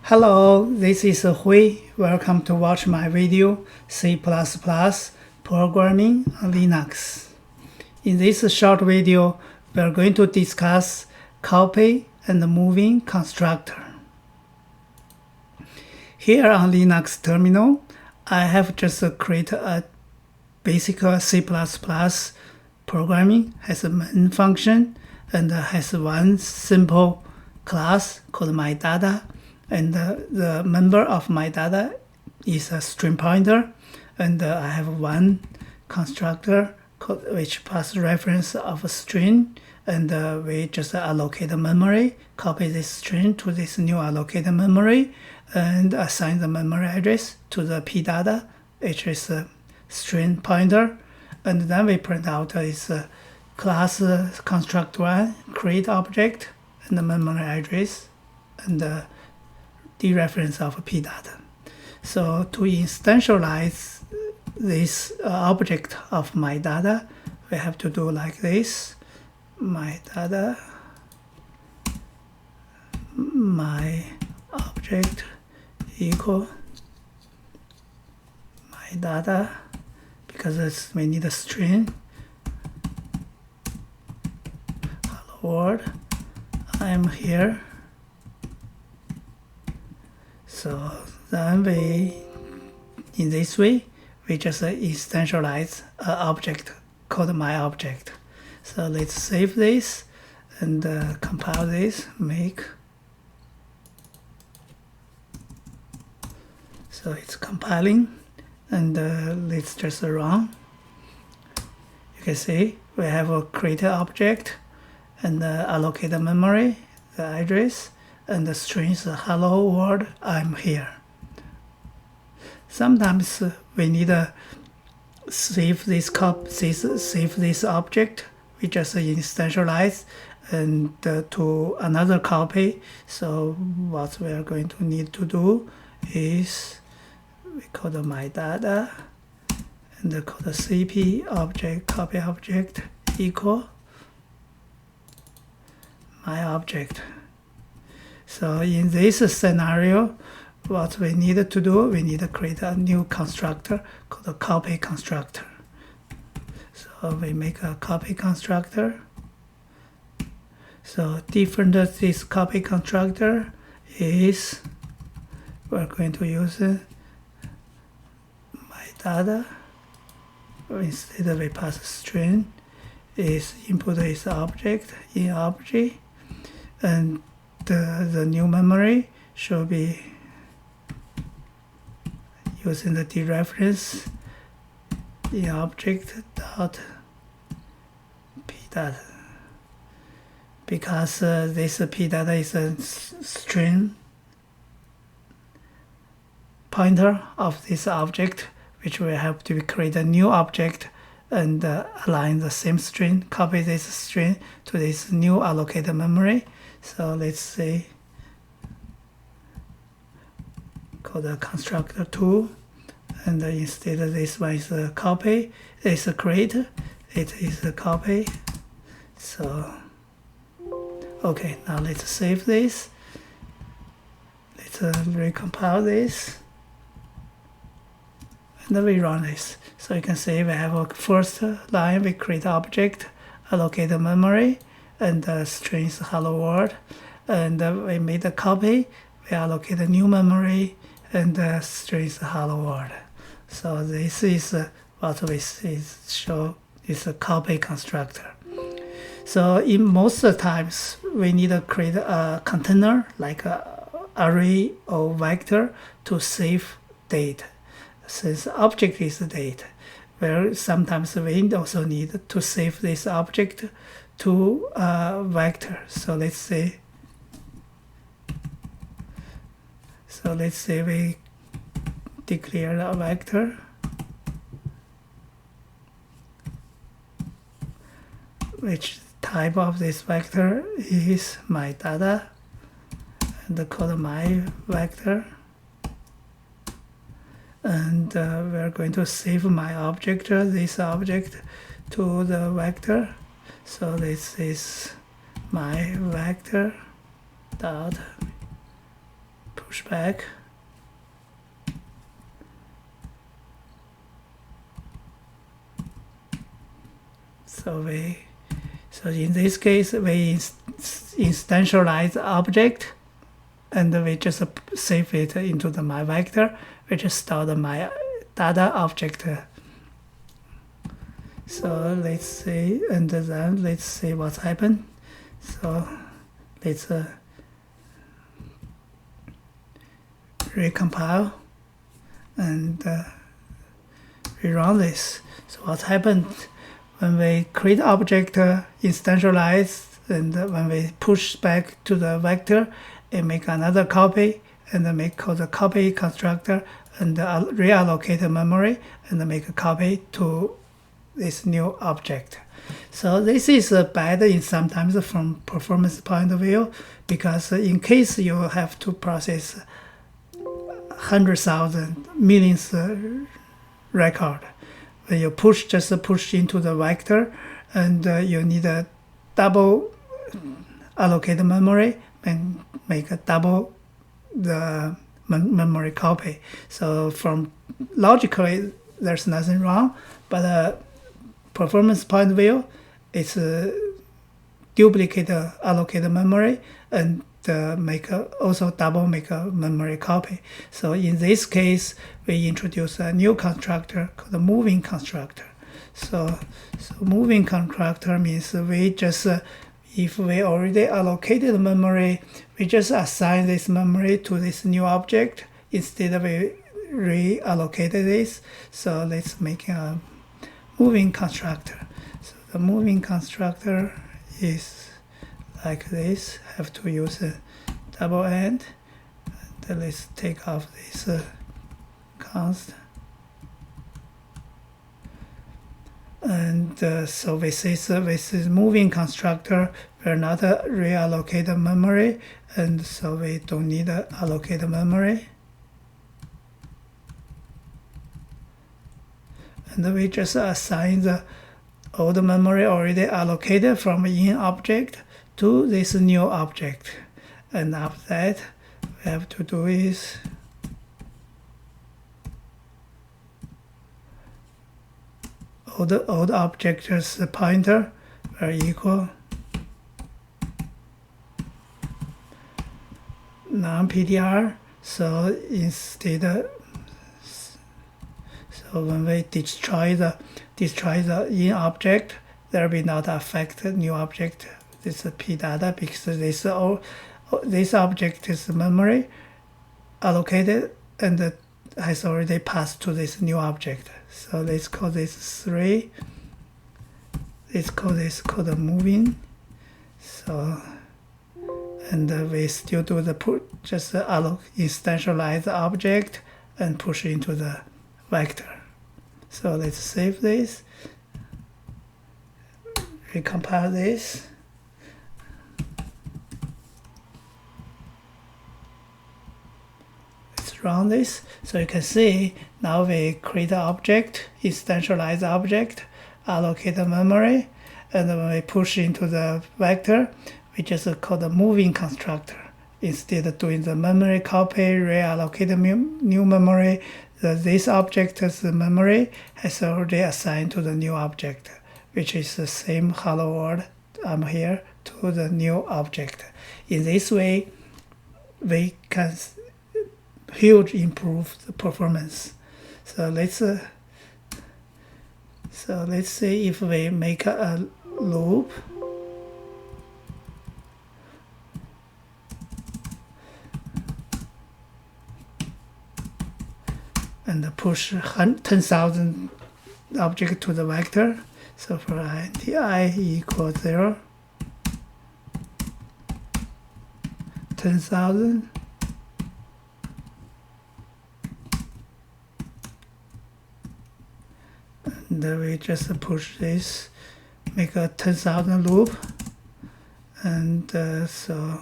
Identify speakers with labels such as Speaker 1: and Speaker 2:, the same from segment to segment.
Speaker 1: Hello, this is Hui. Welcome to watch my video C++ Programming on Linux. In this short video, we are going to discuss copy and moving constructor. Here on Linux terminal, I have just created a basic C++ programming, has a main function and has one simple class called myData. And the member of my data is a string pointer, and I have one constructor which passes reference of a string, and we just allocate the memory, copy this string to this new allocated memory, and assign the memory address to the pdata, which is a string pointer, and then we print out this class construct1 create object and the memory address and the dereference of pdata. So to instantialize this object of my data, we have to do like this: my data, my object equal my data, because we need a string. Hello world, I'm here. So then in this way, we just instantialize an object called my object. So let's save this and compile this, make. So it's compiling, and let's just run. You can see we have a created object and allocated memory, the address, and the string is hello world, I'm here. Sometimes we need to save this object. We just instantialize and to another copy. So what we are going to need to do is we call the my data and call the cp object copy object equal my object. So in this scenario, what we need to do, we need to create a new constructor called a copy constructor. So we make a copy constructor. So different this copy constructor is, we're going to use my data. Instead we pass a string, is input is object in object, and the new memory should be using the dereference in object dot pdata, because this pdata is a string pointer of this object, which will have to create a new object and align the same string, copy this string to this new allocated memory. So let's say call the constructor 2, and instead of this one is a copy, it's a create, it is a copy. So okay, now let's save this, let's recompile this, and then we run this. So you can see we have a first line, we create object, allocate the memory, and the string is hello world, and we made a copy, we allocate a new memory, and the string is hello world. So this is what we show is a copy constructor. So in most times we need to create a container like an array or vector to save data, since object is data, where sometimes we also need to save this object to a vector. So let's say we declare a vector which type of this vector is my data, and call my vector, and we're going to save my object, this object, to the vector. So this is my vector dot push back. So in this case, we instantialize the object, and we just save it into the my vector. We just store the my data object. So let's see, and then let's see what's happened. So let's recompile and rerun this. So what happened when we create object instantialize, and when we push back to the vector, it make another copy, and then make call the copy constructor, and reallocate the memory, and then make a copy to this new object. So this is bad in sometimes from performance point of view, because in case you have to process 100,000 millions record, when you just push into the vector, and you need a double allocate memory and make a double the memory copy. So from logically there's nothing wrong, but performance point of view, it's duplicate allocate memory and also double make a memory copy. So in this case, we introduce a new constructor called the moving constructor. So moving constructor means we just if we already allocated memory, we just assign this memory to this new object instead of we reallocated this. So let's make a moving constructor. So the moving constructor is like this. Have to use a double end. And let's take off this const. And so this is moving constructor. We're not reallocate memory, and so we don't need to allocate memory. And we just assign the old memory already allocated from in object to this new object. And after that, we have to do is old object's pointer are equal non-PTR. So instead, so when we destroy the in object, there will not affect new object. This is p data, because this object is memory allocated and has already passed to this new object. So let's call this 3. Let's call this called the moving. So and we still do the just instantialize the object and push into the vector. So let's save this, recompile this. Let's run this. So you can see now we create an object, instantialize the object, allocate the memory, and when we push into the vector, we just call the moving constructor. Instead of doing the memory copy, reallocate the new memory, this object's memory has already assigned to the new object, which is the same hello world I'm here to the new object. In this way, we can huge improve the performance. So let's see if we make a loop. And push 10,000 object to the vector. So for I equals 0, 10,000. And then we just push this, make a 10,000 loop, and so.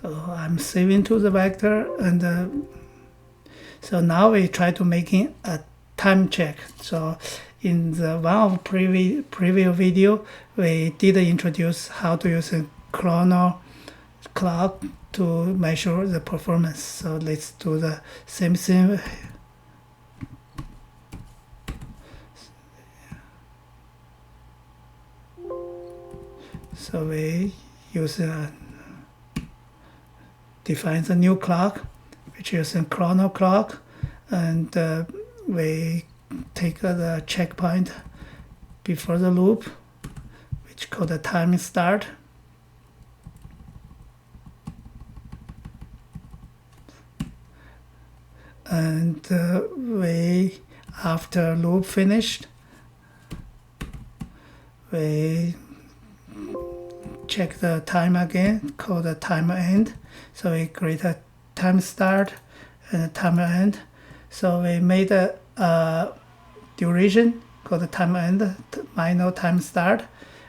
Speaker 1: So I'm saving to the vector, and So now we try to making a time check. So in the one of previous video, we did introduce how to use a chrono clock to measure the performance. So let's do the same thing. So we use define the new clock, which is a chrono clock, and we take the checkpoint before the loop, which called the time start. And we, after loop finished, we check the time again, called the timer end. So we create a time start and a timer end. So we made a duration called the timer end, minus time start.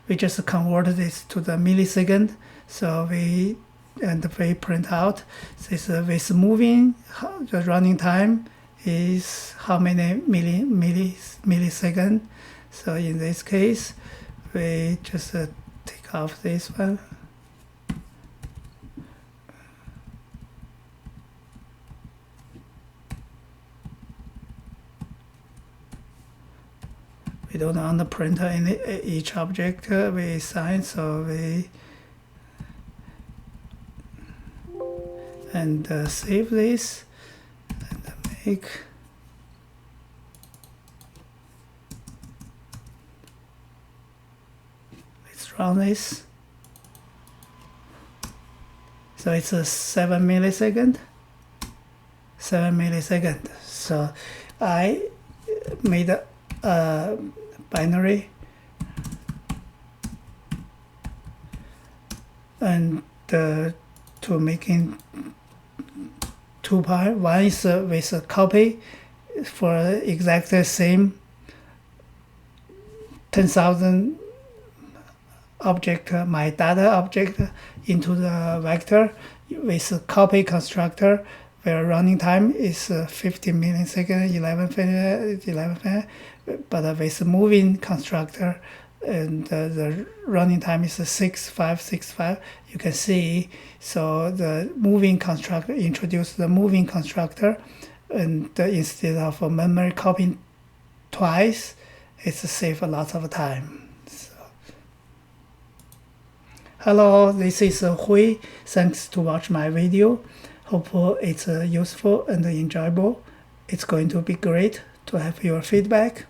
Speaker 1: We just converted this to the millisecond. So we print out this with moving, the running time is how many millisecond. So in this case, we just take off this one. We don't want to print each object we assign, so we save this and make let's run this. So it's a 7 millisecond. So I made a binary and to making two parts. One is with a copy for exactly same 10,000 object, my data object into the vector with a copy constructor where running time is 50 milliseconds, 11, but with moving constructor and the running time is 6565. You can see, so the moving constructor introduced the moving constructor, and instead of a memory copying twice, it's save a lot of time. So, hello, this is Hui. Thanks to watch my video. Hope it's useful and enjoyable. It's going to be great to have your feedback.